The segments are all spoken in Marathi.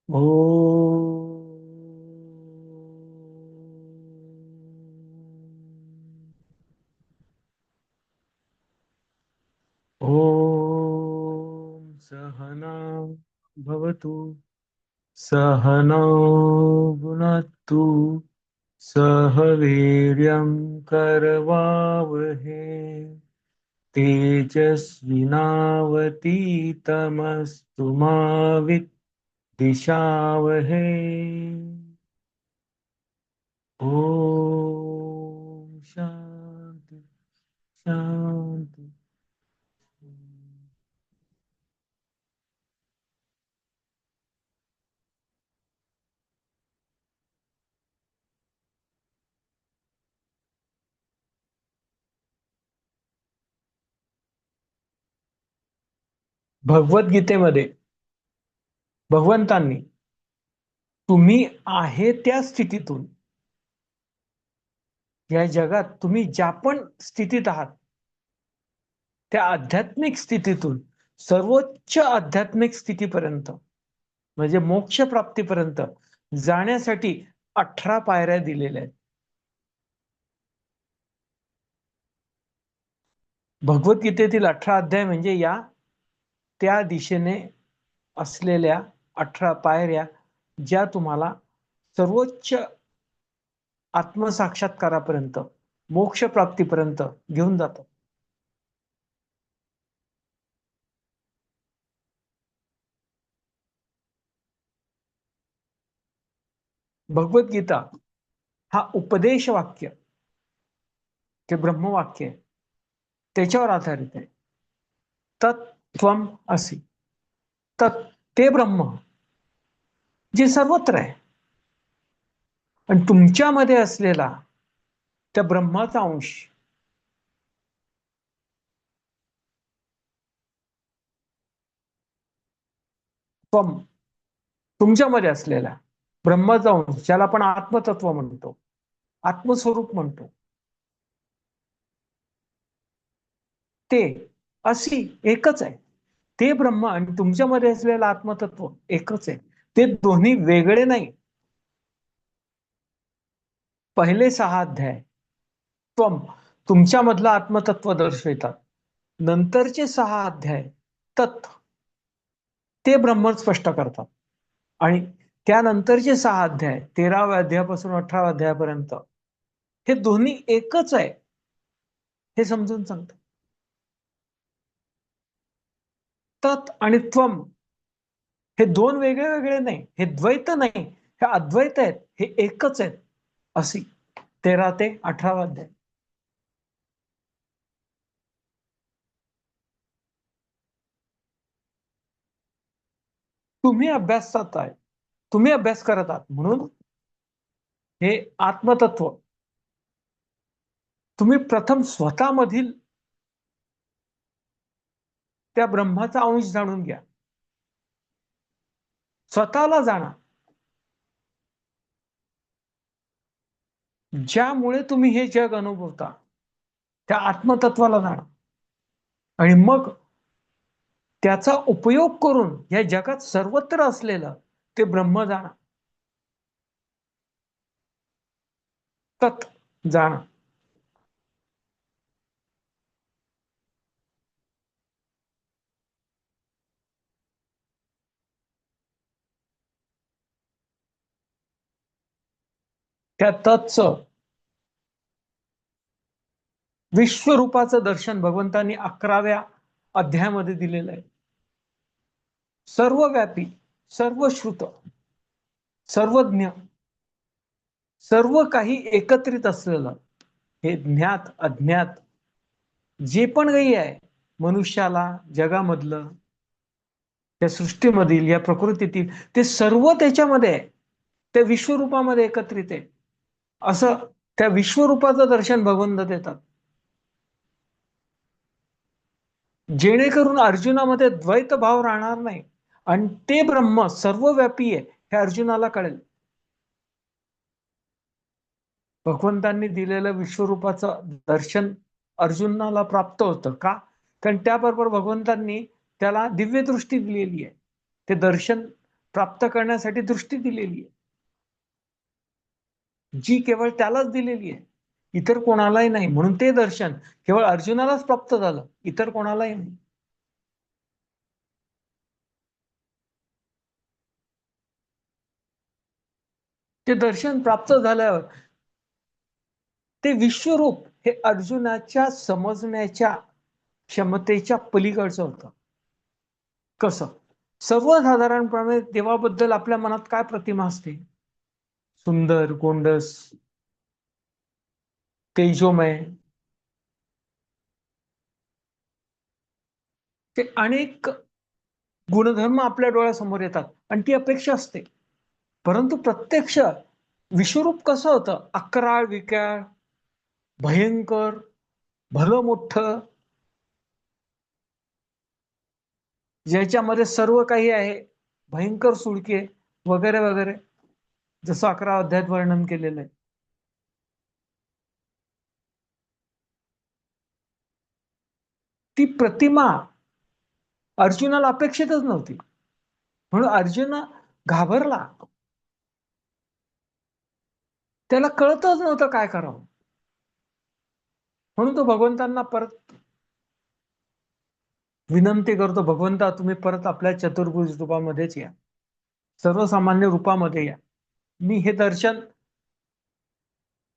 ओ ॐ सहना भवतु सहनौ भुनक्तु सह वीर्यं करवावहै तेजस्विनावतीतमस्तु मा विद्विषावहै। ॐ शांति शांति। भगवद्गीतेमध्ये भगवंतांनी तुम्ही आहे त्या स्थितीतून या जगात तुम्ही ज्या पण स्थितीत आहात त्या आध्यात्मिक स्थितीतून सर्वोच्च आध्यात्मिक स्थितीपर्यंत म्हणजे मोक्ष प्राप्तीपर्यंत जाण्यासाठी 18 पायऱ्या दिलेल्या आहेत. भगवद्गीतेतील 18 अध्याय म्हणजे या त्या दिशेने असलेल्या 18 पायऱ्या ज्या तुम्हाला सर्वोच्च आत्मसाक्षात्कारापर्यंत मोक्ष प्राप्तीपर्यंत घेऊन जातात. भगवद्गीता हा उपदेश वाक्य ते ब्रह्मवाक्य आहे, त्याच्यावर आधारित आहे. तत्त्वम असि, तत् ते ब्रह्म जे सर्वत्र आहे आणि तुमच्यामध्ये असलेला त्या ब्रह्माचा अंश त्वम तुमच्यामध्ये असलेला ब्रह्माचा अंश ज्याला आपण आत्मतत्व म्हणतो, आत्मस्वरूप म्हणतो, ते अशी एकच आहे. ते ब्रह्म आणि तुमच्यामध्ये असलेलं आत्मतत्व एकच आहे. ते दोन्ही वेगळे नाही. पहिले 6 अध्याय त्वम तुमच्यामधलं आत्मतत्व दर्शवितात. नंतरचे 6 अध्याय तत् ते ब्रह्म स्पष्ट करतात. आणि त्यानंतरचे 6 अध्याय 13व्या अध्यायापासून 18व्या अध्यायापर्यंत हे दोन्ही एकच आहे हे समजून सांगतात. तत् आणि त्वम हे दोन वेगळे वेगळे नाही, हे द्वैत नाही, हे अद्वैत आहेत, हे एकच आहेत अशी 13 ते 18 अध्याय. तुम्ही अभ्यासात आहे, तुम्ही अभ्यास करत आहात म्हणून हे आत्मतत्व तुम्ही प्रथम स्वतःमधील त्या ब्रह्माचा अंश जाणून घ्या. स्वतःला जाणा, ज्यामुळे तुम्ही हे जग अनुभवता त्या आत्मतत्वाला जाणा आणि मग त्याचा उपयोग करून या जगात सर्वत्र असलेलं ते ब्रह्म जाणा, तत् जाणा. त्या तत्चं विश्वरूपाचं दर्शन भगवंतांनी 11व्या अध्यायामध्ये दिलेलं आहे. सर्वव्यापी, सर्वश्रुत, सर्वज्ञ, सर्व काही एकत्रित असलेलं हे ज्ञात अज्ञात जे पण काही आहे मनुष्याला, जगामधलं, त्या सृष्टीमधील, या प्रकृतीतील, ते सर्व त्याच्यामध्ये आहे, त्या विश्वरूपामध्ये एकत्रित आहे. असं त्या विश्वरूपाचं दर्शन भगवंत देतात, जेणेकरून अर्जुनामध्ये द्वैत भाव राहणार नाही आणि ते ब्रह्म सर्वव्यापी आहे हे अर्जुनाला कळेल. भगवंतांनी दिलेलं विश्वरूपाचं दर्शन अर्जुनाला प्राप्त होतं का? कारण त्याबरोबर भगवंतांनी त्याला दिव्य दृष्टी दिलेली आहे. ते दर्शन प्राप्त करण्यासाठी दृष्टी दिलेली आहे, जी केवळ त्यालाच दिलेली आहे, इतर कोणालाही नाही. म्हणून ते दर्शन केवळ अर्जुनालाच प्राप्त झालं, इतर कोणालाही नाही. ते दर्शन प्राप्त झाल्यावर ते विश्वरूप हे अर्जुनाच्या समजण्याच्या क्षमतेच्या पलीकडचं होतं. कसं? सर्वसाधारणपणे देवाबद्दल आपल्या मनात काय प्रतिमा असते? सुंदर, गोंडस, तेजोमय, ते अनेक गुणधर्म आपल्या डोळ्यासमोर येतात आणि ती अपेक्षा असते. परंतु प्रत्यक्ष विश्वरूप कसं होतं? अक्राळ विक्राळ, भयंकर, भलं मोठं, ज्याच्यामध्ये सर्व काही आहे, भयंकर सुळके वगैरे वगैरे, जसं 11 अध्यायात वर्णन केलेलं आहे. ती प्रतिमा अर्जुनाला अपेक्षितच नव्हती, म्हणून अर्जुन घाबरला. त्याला कळतच नव्हतं काय करावं. म्हणून तो भगवंतांना परत विनंती करतो, भगवंता तुम्ही परत आपल्या चतुर्भुज रूपामध्येच या, सर्वसामान्य रूपामध्ये या. मी हे दर्शन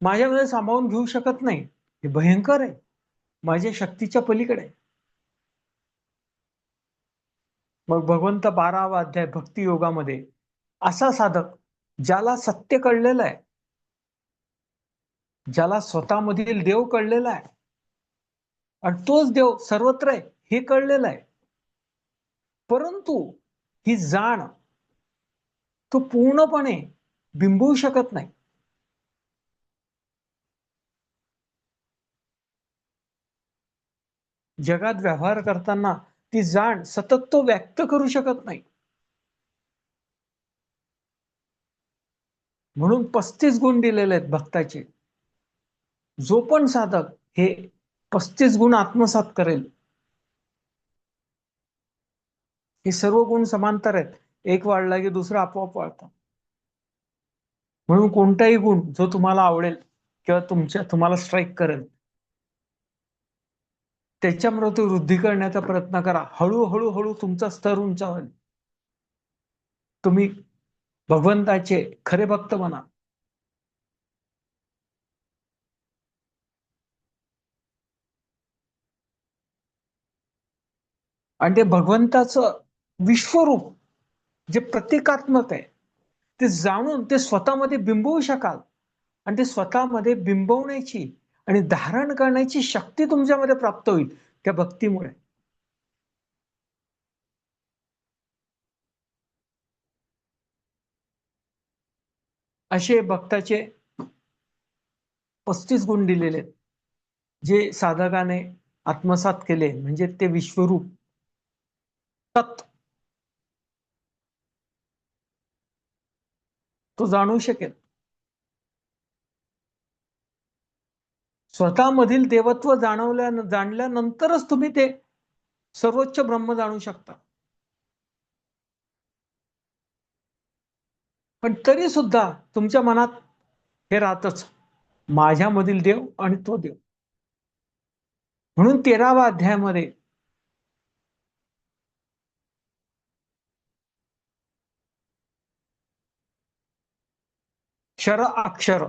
माझ्यामध्ये सामावून घेऊ शकत नाही, हे भयंकर आहे, माझ्या शक्तीच्या पलीकडे आहे. मग भगवंत 12वा अध्याय भक्ती योगामध्ये असा साधक ज्याला सत्य कळलेलं आहे, ज्याला स्वतःमधील देव कळलेला आहे आणि तोच देव सर्वत्र आहे हे कळलेलं आहे, परंतु ही जाण तो पूर्णपणे बिंबवू शकत नाही. जगात व्यवहार करताना ती जाण सतत तो व्यक्त करू शकत नाही. म्हणून 35 गुण दिलेले आहेत भक्ताचे. जो पण साधक हे 35 गुण आत्मसात करेल, हे सर्व गुण समांतर आहेत, एक वाढला की दुसरा आपोआप वाढतो. म्हणून कोणताही गुण जो तुम्हाला आवडेल किंवा तुम्हाला स्ट्राईक करेल, त्याच्यामुळे तो वृद्धी करण्याचा प्रयत्न करा. हळूहळू हळू तुमचा स्तर उंचावेल, तुम्ही भगवंताचे खरे भक्त बना. आणि ते भगवंताचं विश्वरूप जे प्रतिकात्मक आहे, ते जाणून ते स्वतःमध्ये बिंबवू शकाल. आणि ते स्वतःमध्ये बिंबवण्याची आणि धारण करण्याची शक्ती तुमच्यामध्ये प्राप्त होईल त्या भक्तीमुळे. असे भक्ताचे 35 गुण दिलेले आहेत, जे साधकाने आत्मसात केले म्हणजे ते विश्वरूप तत् तो जाणू शकेल. स्वतःमधील देवत्व जाणल्यानंतरच तुम्ही ते सर्वोच्च ब्रह्म जाणू शकता. पण तरी सुद्धा तुमच्या मनात हे राहतच, माझ्यामधील देव आणि तो देव. म्हणून 13वा अध्यायामध्ये क्षर अक्षर,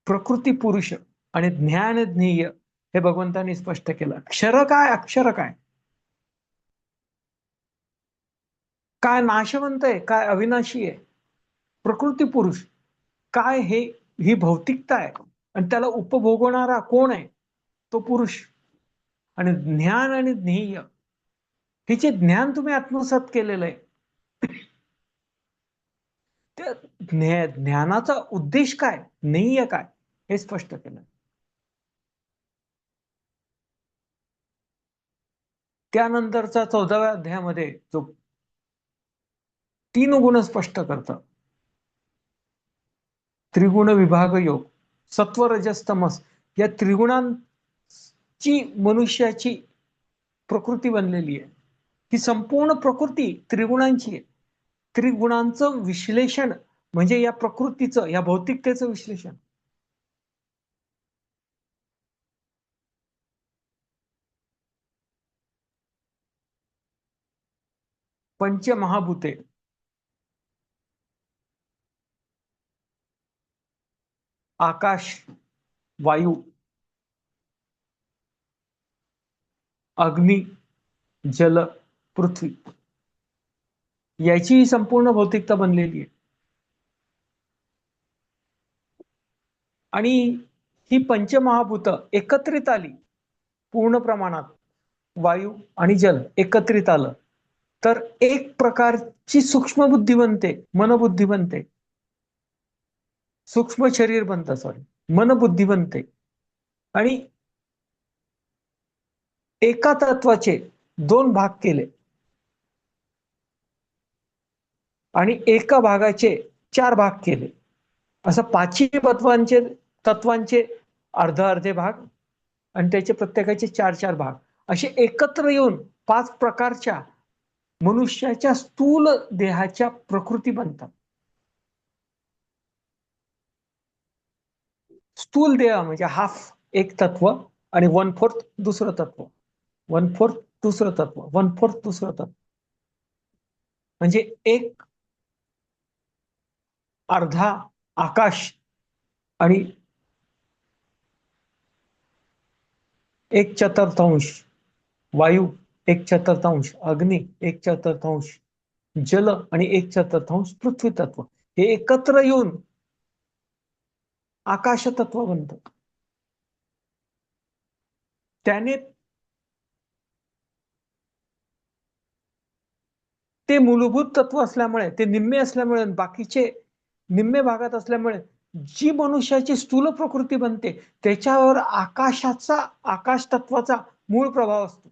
प्रकृती पुरुष आणि ज्ञान ज्ञेय हे भगवंतांनी स्पष्ट केलं. क्षर काय, अक्षर काय, काय नाशवंत आहे, काय अविनाशी आहे. प्रकृती पुरुष काय, हे ही भौतिकता आहे आणि त्याला उपभोगणारा कोण आहे, तो पुरुष. आणि ज्ञान आणि ज्ञेय हे जे ज्ञान तुम्ही आत्मसात केलेलं आहे, त्या ज्ञानाचा उद्देश काय, ज्ञेय काय, हे स्पष्ट केलं. त्यानंतरचा 14व्या अध्यायामध्ये जो 3 गुण स्पष्ट करतं, त्रिगुण विभाग योग, सत्व रजस तमस, या त्रिगुणांची मनुष्याची प्रकृती बनलेली आहे. ही संपूर्ण प्रकृती त्रिगुणांची आहे. त्रिगुणांचं विश्लेषण म्हणजे या प्रकृतीचं, या भौतिकतेचं विश्लेषण. पंचमहाभूते, आकाश, वायू, अग्नी, जल, पृथ्वी, याची ही संपूर्ण भौतिकता बनलेली आहे. आणि ही पंचमहाभूत एकत्रित आली पूर्ण प्रमाणात, वायू आणि जल एकत्रित आलं तर एक प्रकारची सूक्ष्म बुद्धी बनते, मनबुद्धी बनते, सूक्ष्म शरीर बनतं, सॉरी, मनबुद्धी बनते. आणि एका तत्वाचे दोन भाग केले आणि एका भागाचे चार भाग केले, असं पाचही तत्वांचे अर्ध अर्धे भाग आणि त्याचे प्रत्येकाचे चार चार भाग असे एकत्र येऊन पाच प्रकारच्या मनुष्याच्या स्थूल देहाच्या प्रकृती बनतात. स्थूल देह म्हणजे हाफ एक तत्व आणि 1/4 दुसरं तत्व, 1/4 दुसरं तत्व, 1/4 दुसरं तत्व, म्हणजे एक अर्धा आकाश आणि एक चतुर्थांश वायू, एक चतुर्थांश अग्नी, एक चतुर्थांश जल आणि एक चतुर्थांश पृथ्वी तत्व, हे एकत्र येऊन आकाश तत्व बनतं. त्याने ते मूलभूत तत्व असल्यामुळे, ते निम्मे असल्यामुळे, बाकीचे निम्मे भागात असल्यामुळे जी मनुष्याची स्थूल प्रकृती बनते त्याच्यावर आकाश तत्वाचा मूळ प्रभाव असतो.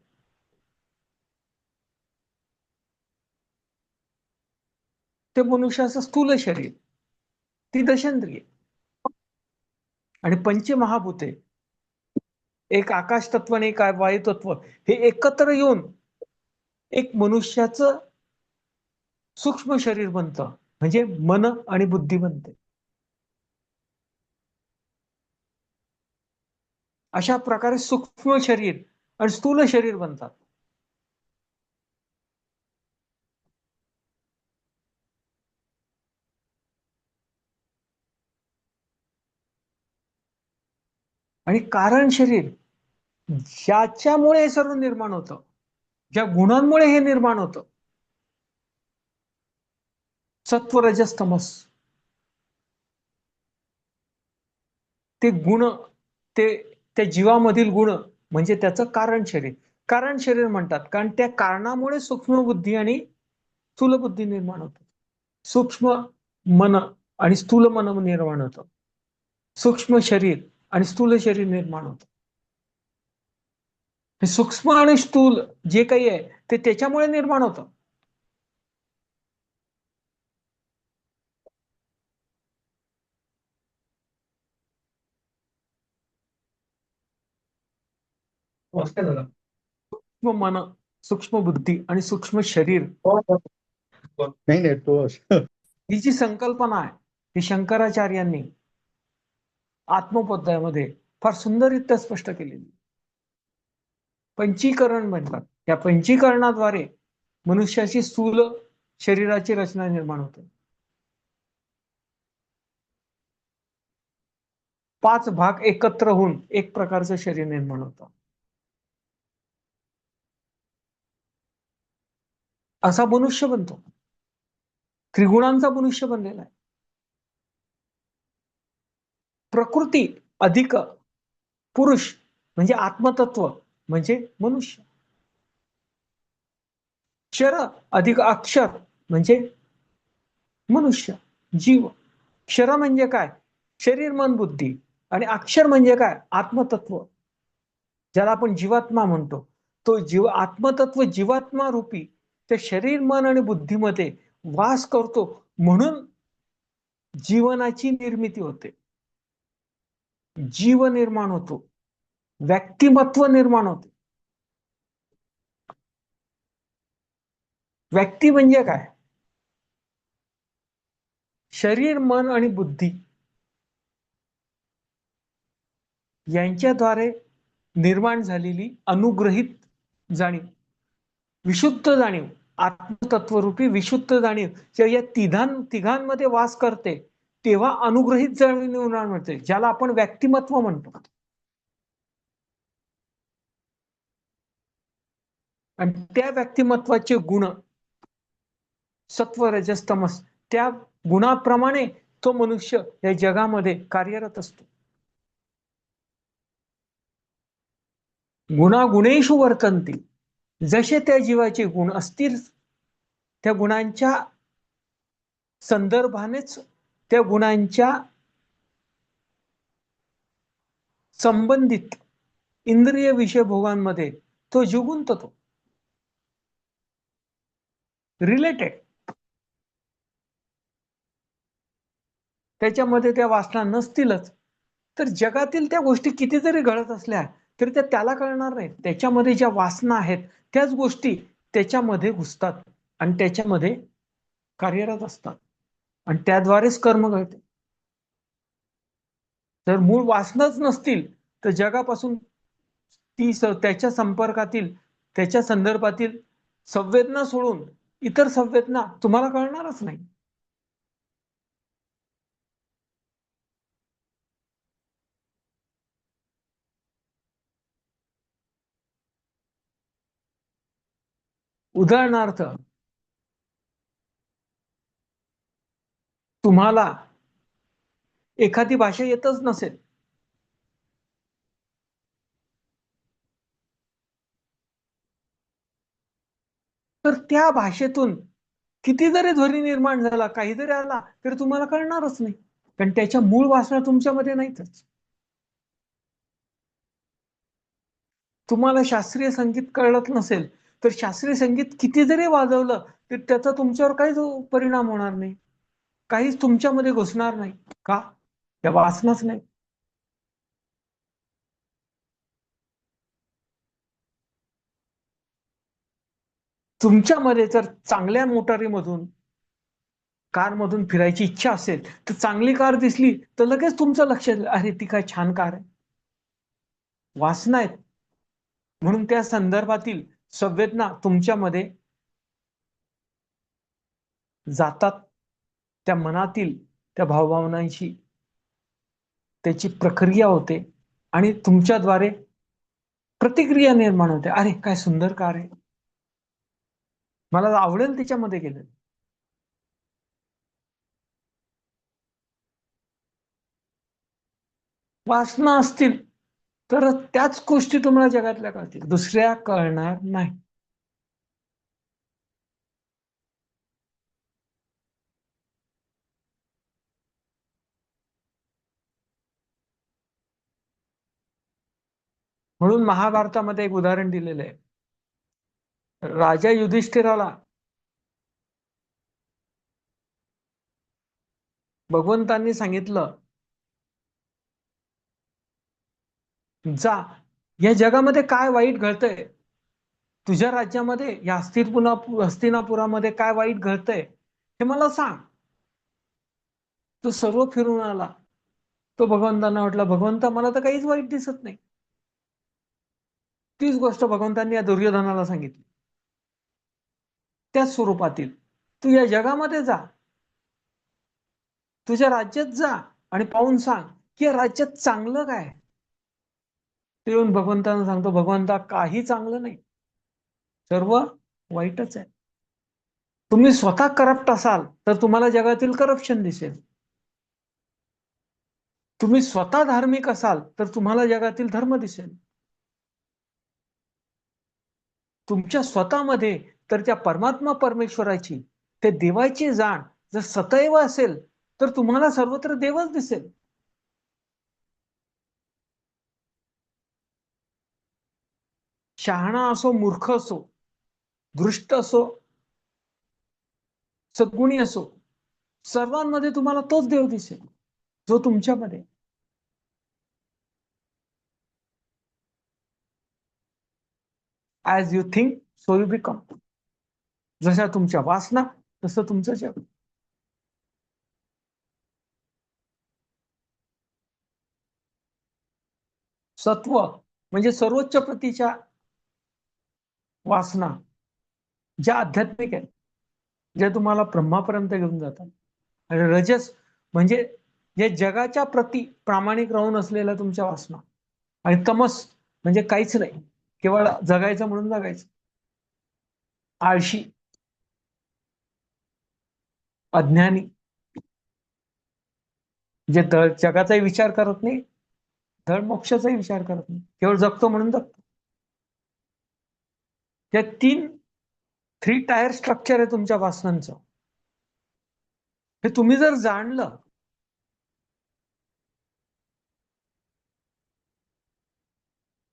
ते मनुष्याचं स्थूल शरीर, ती दशेंद्रिय आणि पंचमहाभूते, एक आकाश तत्व आणि एक वायू तत्व, हे एकत्र येऊन एक मनुष्याचं सूक्ष्म शरीर बनतं, म्हणजे मन आणि बुद्धी बनते. अशा प्रकारे सूक्ष्म शरीर आणि स्थूल शरीर बनतात. आणि कारण शरीर ज्याच्यामुळे हे सर्व निर्माण होतं, ज्या गुणांमुळे हे निर्माण होतं, सत्व रजस तमस, ते गुण, ते त्या जीवामधील गुण म्हणजे त्याचं कारण शरीर. कारण शरीर म्हणतात कारण त्या कारणामुळे सूक्ष्म बुद्धी आणि स्थूल बुद्धी निर्माण होतं. सूक्ष्म मन आणि स्थूल मन निर्माण होतं, सूक्ष्म शरीर आणि स्थूल शरीर निर्माण होतं. हे सूक्ष्म आणि स्थूल जे काही आहे ते त्याच्यामुळे निर्माण होतं. सूक्ष्म मन, सूक्ष्म बुद्धी आणि सूक्ष्म शरीर, नाही नाही तो ही जी संकल्पना आहे ही शंकराचार्यांनी आत्मबोधामध्ये फार सुंदररित्या स्पष्ट केलेली. पंचीकरण म्हणतात, या पंचीकरणाद्वारे मनुष्याची स्थूल शरीराची रचना निर्माण होते. 5 भाग एकत्र होऊन एक प्रकारचं शरीर निर्माण होतं. असा मनुष्य बनतो, त्रिगुणांचा मनुष्य बनलेला आहे. प्रकृती अधिक पुरुष म्हणजे आत्मतत्व म्हणजे मनुष्य, क्षर अधिक अक्षर म्हणजे मनुष्य, जीव. क्षर म्हणजे काय? शरीर मन बुद्धी. आणि अक्षर म्हणजे काय? आत्मतत्व, ज्याला आपण जीवात्मा म्हणतो. तो आत्मतत्व जीवात्मा रूपी त्या शरीर मन आणि बुद्धीमध्ये वास करतो, म्हणून जीवनाची निर्मिती होते, जीव निर्माण होतो, व्यक्तिमत्व निर्माण होते. व्यक्ती म्हणजे काय? शरीर, मन आणि बुद्धी यांच्याद्वारे निर्माण झालेली अनुग्रहित जाणीव, विशुद्ध जाणीव, आत्मतत्वरूपी विशुद्ध जाणीव जेव्हा या तिघांमध्ये वास करते तेव्हा अनुग्रहित जाणीव निर्माण होते, ज्याला आपण व्यक्तिमत्व म्हणतो. आणि त्या व्यक्तिमत्वाचे गुण सत्व, रजस, तमस, त्या गुणाप्रमाणे तो मनुष्य या जगामध्ये कार्यरत असतो. गुणागुणेषु वर्तन्ते, जसे त्या जीवाचे गुण असतील त्या गुणांच्या संदर्भानेच, त्या गुणांच्या संबंधित इंद्रिय विषय भोगांमध्ये तो जीव गुंततो. रिलेटेड, त्याच्यामध्ये त्या वासना नसतीलच तर जगातील त्या गोष्टी किती जरी घडत असल्या तरी त्या त्याला कळणार नाही. त्याच्यामध्ये ज्या वासना आहेत त्याच गोष्टी त्याच्यामध्ये घुसतात आणि त्याच्यामध्ये कार्यरत असतात आणि त्याद्वारेच कर्म घडते. जर मूळ वासनाच नसतील तर जगापासून त्याच्या संपर्कातील, त्याच्या संदर्भातील संवेदना सोडून इतर संवेदना तुम्हाला कळणारच नाही. उदाहरणार्थ, तुम्हाला एखादी भाषा येतच नसेल तर त्या भाषेतून किती जरी ध्वनी निर्माण झाला, काही जरी आला तरी तुम्हाला कळणारच नाही, कारण त्याच्या मूळ वासना तुमच्यामध्ये नाहीतच. तुम्हाला शास्त्रीय संगीत कळत नसेल तर शास्त्रीय संगीत किती जरी वाजवलं तर त्याचा तुमच्यावर काहीच परिणाम होणार नाही, काहीच तुमच्यामध्ये घुसणार नाही. का? त्या वासनाच नाही. तुमच्यामध्ये जर चांगल्या मोटारीमधून, कारमधून फिरायची इच्छा असेल तर चांगली कार दिसली तर लगेच तुमचं लक्ष, अरे ती काय छान कार आहे. वासना आहेत म्हणून त्या संदर्भातील संवेदना तुमच्यामध्ये जातात, त्या मनातील त्या भावभावनांशी त्याची प्रक्रिया होते आणि तुमच्याद्वारे प्रतिक्रिया निर्माण होते. अरे काय सुंदर कार आहे, मला आवडेल त्याच्यामध्ये गेलं. वासना असतील तर त्याच गोष्टी तुम्हाला जगातल्या कळतील, दुसऱ्या कळणार नाही. म्हणून महाभारतामध्ये एक उदाहरण दिलेलं आहे. राजा युधिष्ठिराला भगवंतांनी सांगितलं, जा या जगामध्ये काय वाईट घडतंय, तुझ्या राज्यामध्ये या हस्तिनापुरामध्ये काय वाईट घडतंय हे मला सांग. तो सर्व फिरून आला. तो भगवंतांना म्हटला, भगवंता मला तर काहीच वाईट दिसत नाही. तीच गोष्ट भगवंतांनी या दुर्योधनाला सांगितली त्याच स्वरूपातील. तू या जगामध्ये जा, तुझ्या राज्यात जा आणि पाहून सांग की या राज्यात चांगलं काय. ते येऊन भगवंतांना सांगतो, भगवंता काही चांगलं नाही, सर्व वाईटच आहे. तुम्ही स्वतः करप्ट असाल तर तुम्हाला जगातील करप्शन दिसेल. तुम्ही स्वतः धार्मिक असाल तर तुम्हाला जगातील धर्म दिसेल. तुमच्या स्वतःमध्ये तर त्या परमात्मा परमेश्वराची, त्या देवाची जाण जर सदैव असेल तर तुम्हाला सर्वत्र देवच दिसेल. शहाणा असो, मूर्ख असो, दृष्ट असो, सद्गुणी असो, सर्वांमध्ये तुम्हाला तोच देव दिसेल जो तुमच्यामध्ये. As you think so you become. जशा तुमच्या वासना तसं तुमचं जग. सत्व म्हणजे सर्वोच्च प्रतीच्या वासना, ज्या आध्यात्मिक आहेत, ज्या तुम्हाला ब्रह्मापर्यंत घेऊन जातात. आणि रजस म्हणजे जे जगाच्या प्रती प्रामाणिक राहून असलेल्या तुमच्या वासना. आणि तमस म्हणजे काहीच नाही, केवळ जगायचं म्हणून जगायचं. आळशी, अज्ञानी, जे जगाचाही विचार करत नाही, धड मोक्षाचाही विचार करत नाही, केवळ जगतो म्हणून जगतो. त्या 3 टायर स्ट्रक्चर आहे तुमच्या वासनांचं. हे तुम्ही जर जाणलं,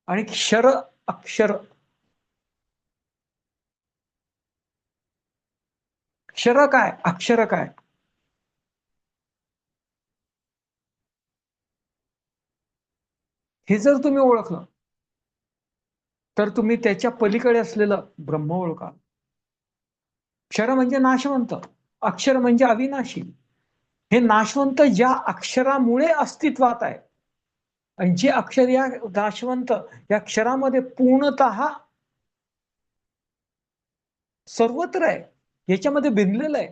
आणि क्षर अक्षर, क्षर काय अक्षर काय, हे जर तुम्ही ओळखलं तर तुम्ही त्याच्या पलीकडे असलेलं ब्रह्म ओळखाल. क्षर म्हणजे नाशवंत, अक्षर म्हणजे अविनाशी. हे नाशवंत ज्या अक्षरामुळे अस्तित्वात आहे, आणि जे अक्षर या नाशवंत या क्षरामध्ये पूर्णतः सर्वत्र आहे, याच्यामध्ये भिनलेलं आहे,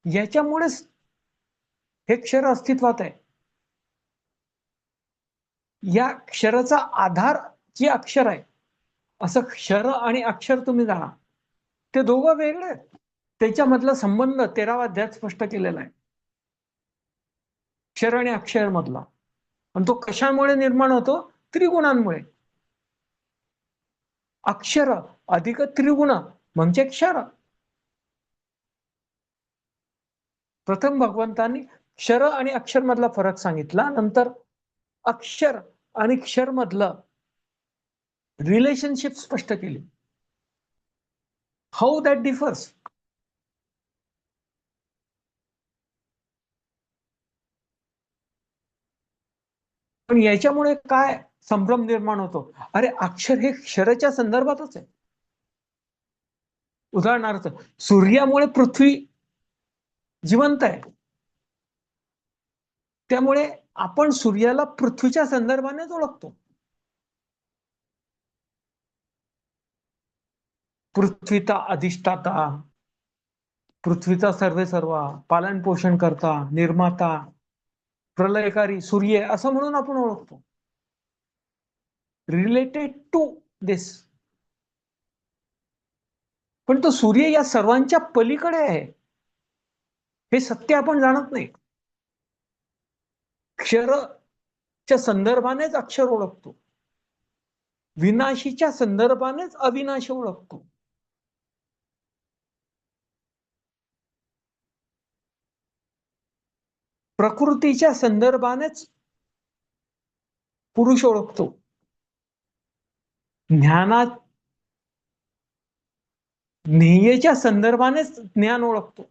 याच्यामुळेच हे क्षर अस्तित्वात आहे. या क्षराचा आधार जे अक्षर आहे, असं क्षर आणि अक्षर तुम्ही जाणा. ते दोघं वेगळे आहेत. त्याच्यामधला संबंध 13व्या अध्यायात स्पष्ट केलेला आहे, क्षर आणि अक्षर मधला. आणि तो कशामुळे निर्माण होतो? त्रिगुणांमुळे. अक्षर अधिक त्रिगुण म्हणजे क्षर. प्रथम भगवंतांनी क्षर आणि अक्षर मधला फरक सांगितला, नंतर अक्षर आणि क्षर मधलं रिलेशनशिप स्पष्ट केली. How that differs. पण याच्यामुळे काय संभ्रम निर्माण होतो? अरे अक्षर हे क्षराच्या संदर्भातच आहे. उदाहरणार्थ, सूर्यामुळे पृथ्वी जिवंत आहे, त्यामुळे आपण सूर्याला पृथ्वीच्या संदर्भानेच ओळखतो. पृथ्वीचा अधिष्ठाता, पृथ्वीचा सर्वेसर्वा, पालन पोषण करता, निर्माता, प्रलयकारी सूर्य, असं म्हणून आपण ओळखतो. रिलेटेड टू दिस. पण तो सूर्य या सर्वांच्या पलीकडे आहे, हे सत्य आपण जाणत नाही. क्षरच्या संदर्भानेच अक्षर ओळखतो, विनाशीच्या संदर्भानेच अविनाशी ओळखतो. प्रकृतीच्या संदर्भानेच पुरुष ओळखतो, ज्ञानात ध्येयाच्या संदर्भानेच ज्ञान ओळखतो.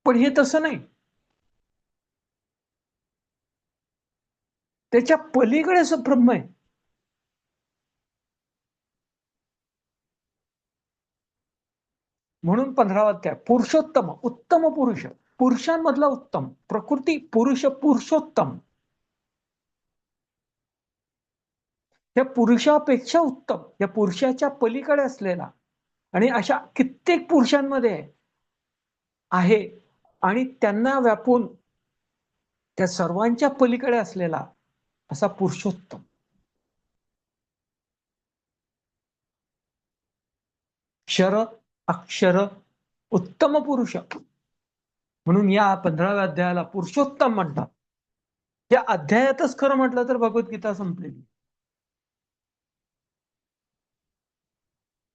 पण हे तसं नाही, त्याच्या पलीकडे असं ब्रह्म आहे. म्हणून 15वा अध्याय पुरुषोत्तम, उत्तम पुरुष, पुरुषांमधला उत्तम, प्रकृती पुरुष, पुरुषोत्तम, त्या पुरुषापेक्षा उत्तम, या पुरुषाच्या पलीकडे असलेला, आणि अशा कित्येक पुरुषांमध्ये आहे, आणि त्यांना व्यापून त्या सर्वांच्या पलीकडे असलेला असा पुरुषोत्तम. क्षर अक्षर उत्तम पुरुष, म्हणून या 15व्या अध्यायाला पुरुषोत्तम म्हणतात. या अध्यायातच खरं म्हटलं तर भगवद्गीता संपलेली.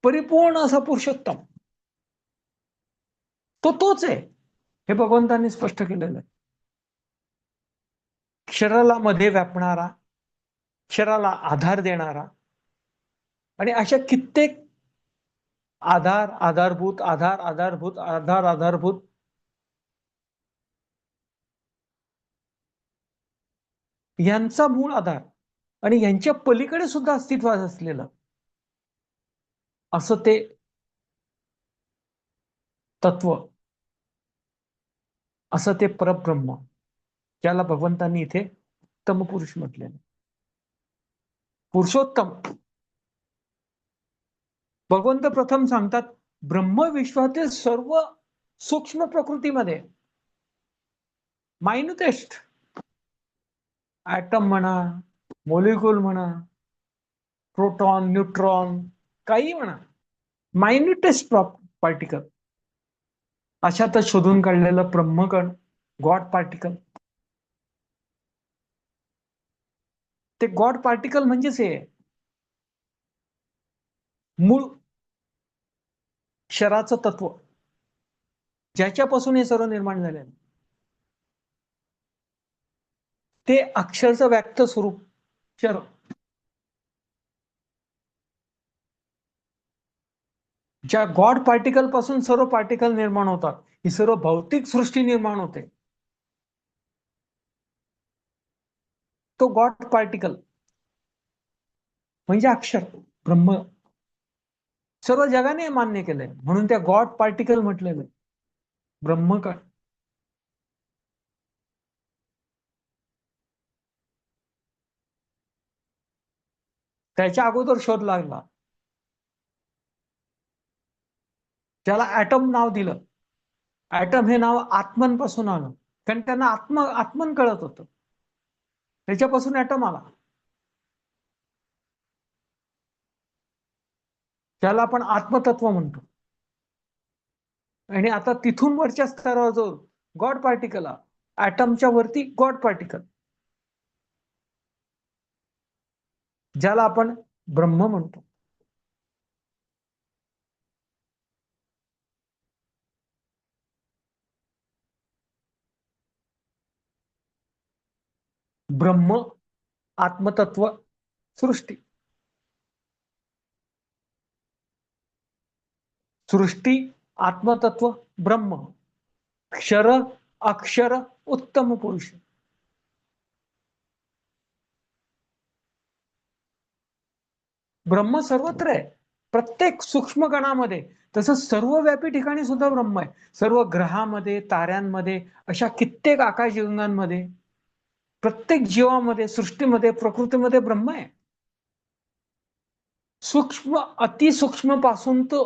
परिपूर्ण असा पुरुषोत्तम तोच आहे, हे भगवंतांनी स्पष्ट केलेलं आहे. क्षराला मध्ये व्यापणारा, क्षराला आधार देणारा, आणि अशा कित्येक आधार आधारभूत आधार आधारभूत आधार आधारभूत यांचा मूळ आधार आणि यांच्या पलीकडे सुद्धा अस्तित्वात असलेलं असं ते तत्व, असं ते परब्रह्म, ज्याला भगवंतांनी इथे उत्तम पुरुष म्हटलेलं. पुरुषोत्तम. भगवंत प्रथम सांगतात ब्रह्म विश्वातील सर्व सूक्ष्म प्रकृतीमध्ये, मायन्युटेस्ट ऍटम म्हणा, मोलिक्युल म्हणा, प्रोटॉन, न्यूट्रॉन, काही म्हणा, मायन्युटेस्ट पार्टिकल अशातच शोधून काढलेलं ब्रह्मकण, गॉड पार्टिकल. ते गॉड पार्टिकल म्हणजेच हे मूळ क्षराचं तत्व, ज्याच्यापासून हे सर्व निर्माण झाले, ते अक्षरचं व्यक्त स्वरूप क्षर. ज्या गॉड पार्टिकल पासून सर्व पार्टिकल निर्माण होतात, ही सर्व भौतिक सृष्टी निर्माण होते. तो गॉड पार्टिकल म्हणजे अक्षर ब्रह्म, सर्व जगाने मान्य केलंय, म्हणून त्या गॉड पार्टिकल म्हटलेलं ब्रह्मकण. त्याच्या अगोदर शोध लागला, त्याला ऍटम नाव दिलं. ऍटम हे नाव आत्मन आलं, कारण त्यांना आत्मन कळत होतं, त्याच्यापासून ऍटम आला. त्याला आपण आत्मतत्व म्हणतो. आणि आता तिथून वरच्या स्तरावर जो गॉड पार्टिकल, ऍटमच्या वरती गॉड पार्टिकल, ज्याला आपण ब्रह्म म्हणतो. ब्रह्म, आत्मतत्व, सृष्टी. सृष्टी, आत्मतत्व, ब्रह्म, क्षर, अक्षर, उत्तम पुरुष. ब्रह्म सर्वत्र आहे, प्रत्येक सूक्ष्म कणामध्ये. तसं सर्वव्यापी ठिकाणी सुद्धा ब्रह्म आहे. सर्व ग्रहामध्ये, ताऱ्यांमध्ये, अशा कित्येक आकाशगंगांमध्ये, प्रत्येक जीवामध्ये, सृष्टीमध्ये, प्रकृतीमध्ये ब्रह्म आहे. सूक्ष्म, अतिसूक्ष्म पासून तो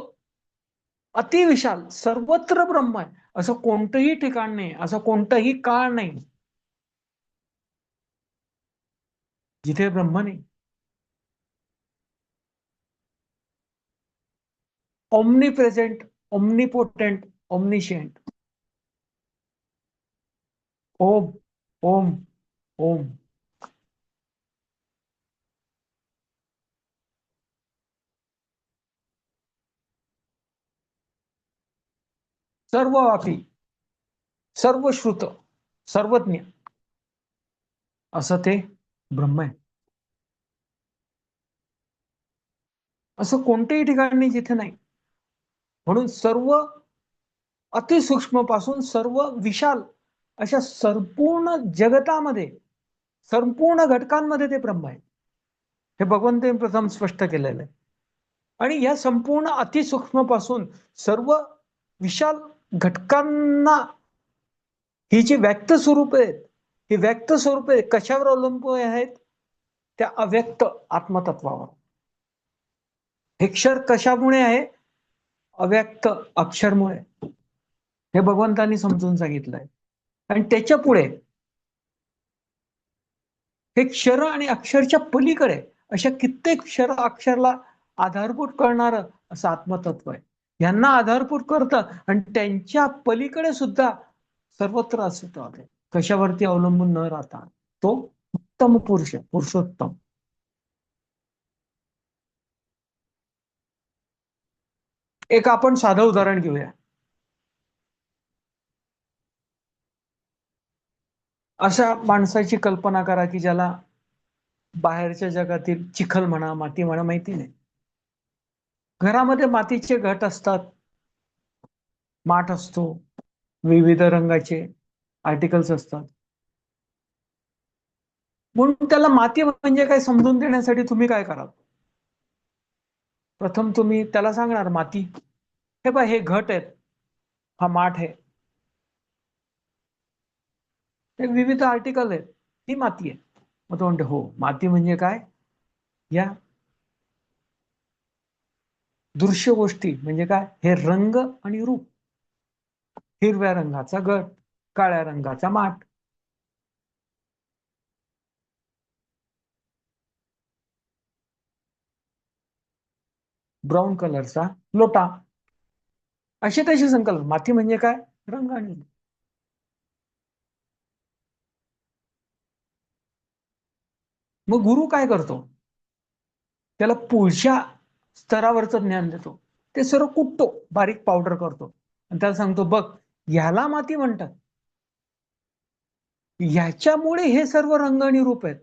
अतिविशाल सर्वत्र ब्रह्म आहे. असं कोणतंही ठिकाण नाही, असं कोणतंही काळ नाही जिथे ब्रह्म नाही. Omnipresent, omnipotent, omniscient. ओम, ओम, ओम. सर्वव्यापी, सर्वश्रुत, सर्वज्ञ असं ते ब्रह्म आहे. असं कोणत्याही ठिकाणी जिथे नाही. म्हणून सर्व अतिसूक्ष्म पासून सर्व विशाल अशा संपूर्ण जगतामध्ये, संपूर्ण घटकांमध्ये ते ब्रह्म आहे. हे भगवंतांनी प्रथम स्पष्ट केलेलं आहे. आणि या संपूर्ण अतिसूक्ष्म पासून सर्व विशाल घटकांना ही जी व्यक्त स्वरूप आहेत, ही व्यक्त स्वरूपे कशावर अवलंबून आहेत? त्या अव्यक्त आत्मतत्वावर. हे क्षर कशामुळे आहे? अव्यक्त अक्षरमुळे. हे भगवंतांनी समजून सांगितलंय. आणि त्याच्या पुढे हे क्षर आणि अक्षरच्या पलीकडे अशा कित्येक क्षर अक्षरला आधारभूत करणार असं आत्मतत्व आहे. यांना आधारभूत करतं आणि त्यांच्या पलीकडे सुद्धा सर्वत्र अस्तित्व आहे, कशावरती अवलंबून न राहता. तो उत्तम पुरुष, पुरुषोत्तम. एक आपण साधं उदाहरण घेऊया. अशा माणसाची कल्पना करा की ज्याला बाहेरच्या जगातील चिखल म्हणा, माती म्हणा माहिती नाही. घरामध्ये मातीचे घट असतात, माठ असतो, विविध रंगाचे आर्टिकल्स असतात. म्हणून त्याला माती म्हणजे काय समजून देण्यासाठी तुम्ही काय कराल? प्रथम तुम्ही त्याला सांगणार माती, हे बघ हे घट आहेत, हा माठ आहे, हे विविध आर्टिकल आहेत, ही माती आहे. मग तो म्हणते हो, माती म्हणजे काय? या दृश्य गोष्टी म्हणजे काय? हे रंग आणि रूप. हिरव्या रंगाचा घट, काळ्या रंगाचा माठ, ब्राऊन कलरचा लोटा, अशी तशी संकल्प. माती म्हणजे काय? रंग आणि रूप. मग गुरु काय करतो? त्याला पुढच्या स्तरावरचं ज्ञान देतो. ते सर्व कुटतो, बारीक पावडर करतो आणि त्याला सांगतो बघ, ह्याला माती म्हणतात. ह्याच्यामुळे हे सर्व रंग आणि रूप आहेत.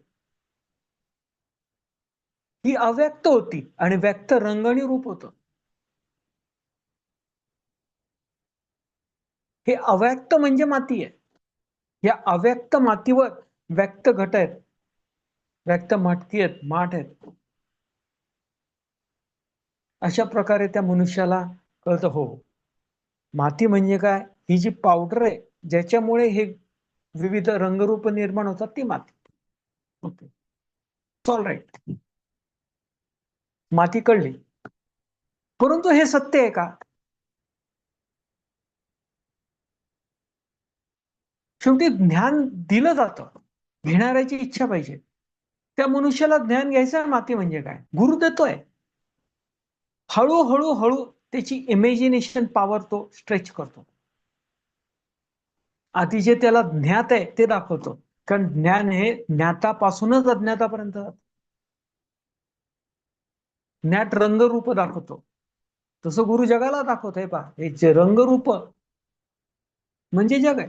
ही अव्यक्त होती आणि व्यक्त रंग आणि रूप होतं. हे अव्यक्त म्हणजे माती आहे. या अव्यक्त मातीवर व्यक्त घट आहेत, व्यक्त मटकी आहेत, माठ आहेत. अशा प्रकारे त्या मनुष्याला कळतं हो, माती म्हणजे काय? ही जी पावडर आहे ज्याच्यामुळे हे विविध रंगरूप निर्माण होतात, ती माती. ओके, ऑल राईट, माती कळली. परंतु हे सत्य आहे का? शेवटी ज्ञान दिलं जातं, घेणाऱ्याची इच्छा पाहिजे. त्या मनुष्याला ज्ञान घ्यायचं माती म्हणजे काय, गुरु देतोय. हळूहळू हळू त्याची इमॅजिनेशन पॉवर तो स्ट्रेच करतो. आधी जे त्याला ज्ञात आहे ते दाखवतो, कारण ज्ञान हे ज्ञातापासूनच अज्ञातापर्यंत जातं. ज्ञात रंगरूप दाखवतो, तसं गुरु जगाला दाखवतोय. पहा, हे रंगरूप म्हणजे जग आहे.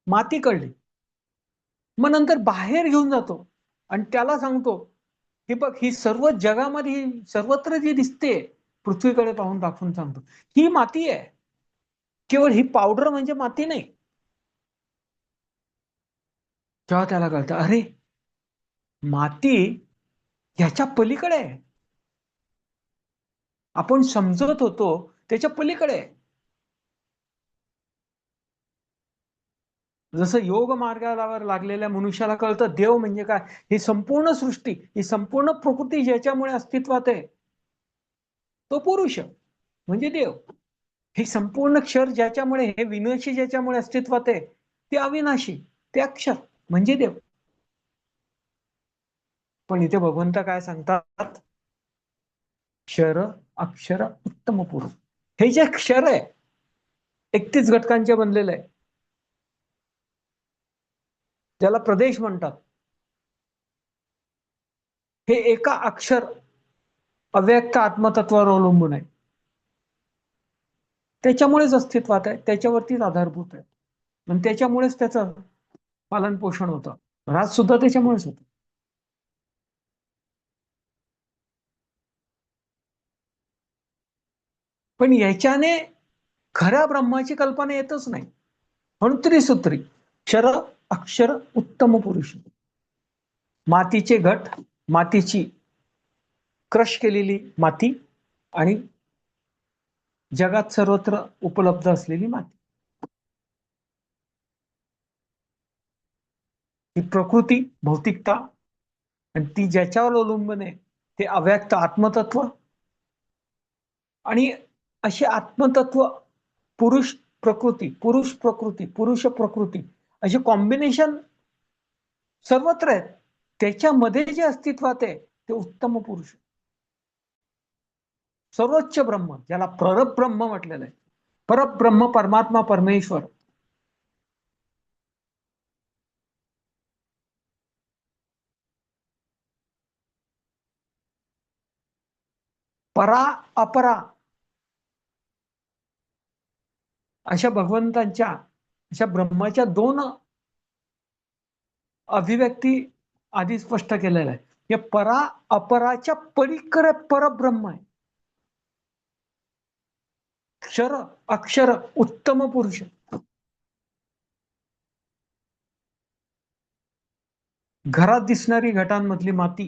माती कळली, मग नंतर बाहेर घेऊन जातो आणि त्याला सांगतो की बघ, ही सर्व जगामध्ये सर्वत्र जी दिसते, पृथ्वीकडे पाहून दाखवून सांगतो ही माती आहे. केवळ ही पावडर म्हणजे माती नाही. तेव्हा त्याला कळतं, अरे माती ह्याच्या पलीकडे आहे. आपण समजत होतो त्याच्या पलीकडे आहे. जसं योग मार्गावर लागलेल्या मनुष्याला कळतं देव म्हणजे काय, ही संपूर्ण सृष्टी, ही संपूर्ण प्रकृती ज्याच्यामुळे अस्तित्वात आहे, तो पुरुष म्हणजे देव. हे संपूर्ण क्षर ज्याच्यामुळे, हे विनाशी ज्याच्यामुळे अस्तित्वात आहे, ते अविनाशी, ते अक्षर म्हणजे देव. पण इथे भगवंत काय सांगतात? क्षर अक्षर उत्तम पुरुष. हे जे क्षर आहे 31 घटकांचे बनलेलं आहे, त्याला प्रदेश म्हणतात. हे एका अक्षर अव्यक्त आत्मतत्वावर अवलंबून आहे. त्याच्यामुळेच अस्तित्वात आहे, त्याच्यावरतीच आधारभूत आहे आणि त्याच्यामुळेच त्याचं पालन पोषण होतं. राज सुद्धा त्याच्यामुळेच होतं. पण याच्याने खऱ्या ब्रह्माची कल्पना येतच नाही. म्हणून त्रिसूत्री, क्षर अक्षर उत्तम पुरुष. मातीचे घट, मातीची क्रश केलेली माती आणि जगात सर्वत्र उपलब्ध असलेली माती, ही प्रकृती भौतिकता आणि ती ज्याच्यावर अवलंबून आहे ते अव्यक्त आत्मतत्व. आणि असे आत्मतत्व, पुरुष प्रकृती, पुरुष प्रकृती, पुरुष प्रकृती, असे कॉम्बिनेशन सर्वत्र आहेत. त्याच्यामध्ये जे अस्तित्वात आहे ते उत्तम पुरुष, सर्वोच्च ब्रह्म, ज्याला परब्रह्म म्हटलेलं आहे. परब्रह्म, परमात्मा, परमेश्वर. परा अपरा अशा भगवंतांच्या, अशा ब्रह्माच्या दोन अभिव्यक्ती आधी स्पष्ट केलेल्या आहे. या परा अपराच्या पलीकडे परब्रह्म आहे. क्षर अक्षर उत्तम पुरुष. घरात दिसणारी घटांमधली माती,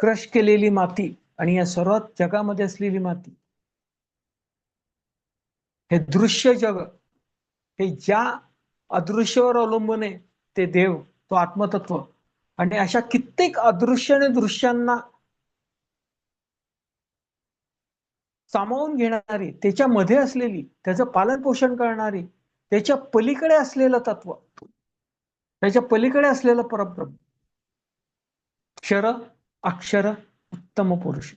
क्रश केलेली माती आणि या सर्वात जगामध्ये असलेली माती, हे दृश्य जग, हे ज्या अदृश्यावर अवलंबून आहे ते देव, तो आत्मतत्व. आणि अशा कित्येक अदृश्य आणि दृश्यांना सामावून घेणारी, त्याच्यामध्ये असलेली, त्याचं पालन पोषण करणारी, त्याच्या पलीकडे असलेलं तत्व, त्याच्या पलीकडे असलेलं परब्रह्म, क्षर अक्षर उत्तम पुरुष.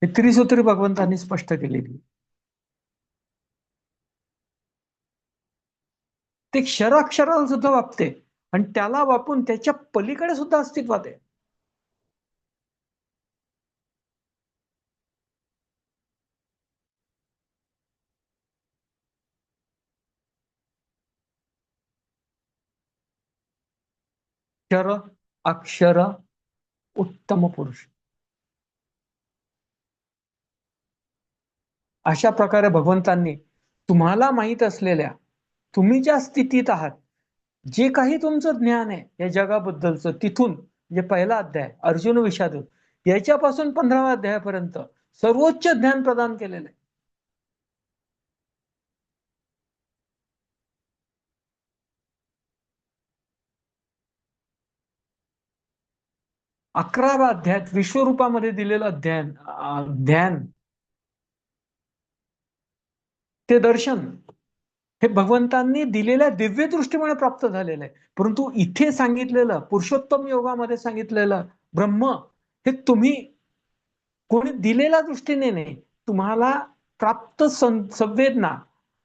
हे त्रिसूत्री भगवंतांनी स्पष्ट केलेली. ते क्षर अक्षराला सुद्धा वापते आणि त्याला वापरून त्याच्या पलीकडे सुद्धा अस्तित्वात आहे. क्षर अक्षर उत्तम पुरुष. अशा प्रकारे भगवंतांनी तुम्हाला माहित असलेल्या, तुम्ही ज्या स्थितीत आहात, जे काही तुमचं ज्ञान आहे या जगाबद्दलचं, तिथून जे पहिला अध्याय अर्जुन विषाद, याच्यापासून 15व्या अध्यायापर्यंत सर्वोच्च ज्ञान प्रदान केलेलं आहे. 11व्या अध्यायात विश्वरूपामध्ये दिलेलं ध्यान, ते दर्शन, हे भगवंतांनी दिलेल्या दिव्य दृष्टीमुळे प्राप्त झालेलं आहे. परंतु इथे सांगितलेलं पुरुषोत्तम योगामध्ये सांगितलेलं ब्रह्म, हे तुम्ही कोणी दिलेल्या दृष्टीने नाही, तुम्हाला प्राप्त संवेदना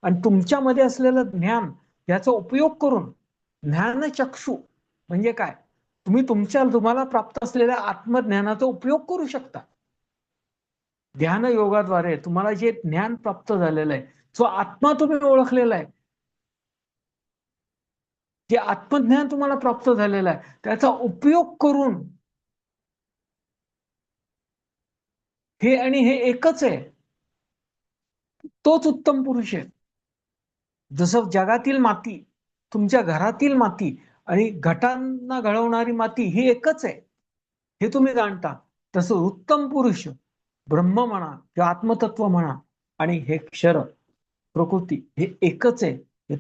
आणि तुमच्यामध्ये असलेलं ज्ञान याचा उपयोग करून, ज्ञानचक्षु म्हणजे काय, तुम्हाला प्राप्त असलेल्या आत्मज्ञानाचा उपयोग करू शकता. ध्यान योगाद्वारे तुम्हाला जे ज्ञान प्राप्त झालेलं आहे, जो आत्मा तुम्ही ओळखलेला आहे, जे आत्मज्ञान तुम्हाला प्राप्त झालेलं आहे, त्याचा उपयोग करून, हे आणि हे एकच आहे, तोच उत्तम पुरुष आहे. जसं जगातील माती, तुमच्या घरातील माती आणि घटांना घडवणारी माती ही एकच आहे, हे तुम्ही जाणता. तसं उत्तम पुरुष, ब्रह्म म्हणा किंवा आत्मतत्व म्हणा, आणि हे क्षर प्रकृती, हे एकच आहे, हे